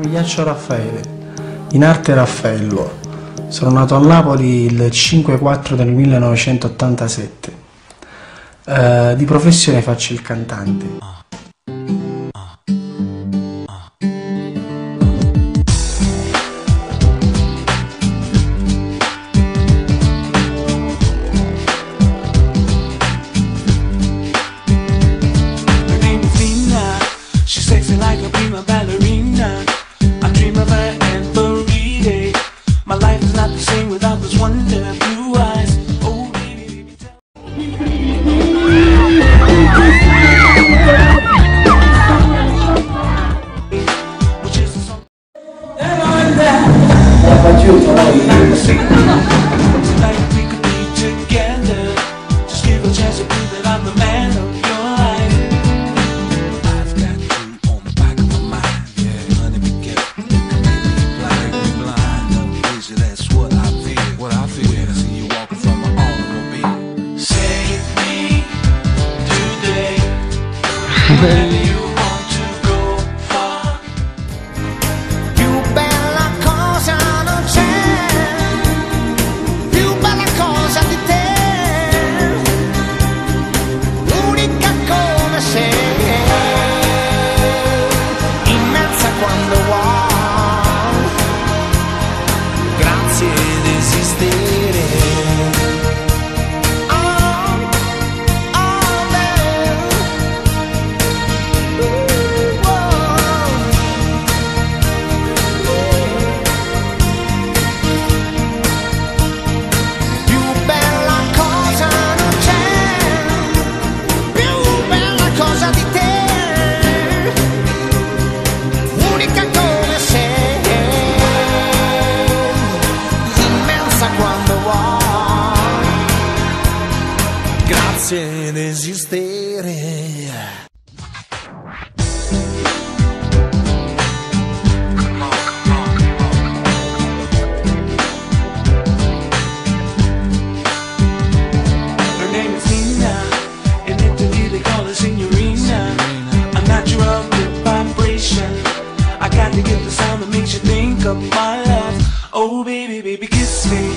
Migliaccio Raffaele, in arte Raffaello. Sono nato a Napoli il 5/4 del 1987. Di professione faccio il cantante. Grazie di esistere. Her name is Nina, in Italy they call her Signorina. A natural good vibration. I got to get the sound that makes you think of my love. Oh baby, baby, kiss me.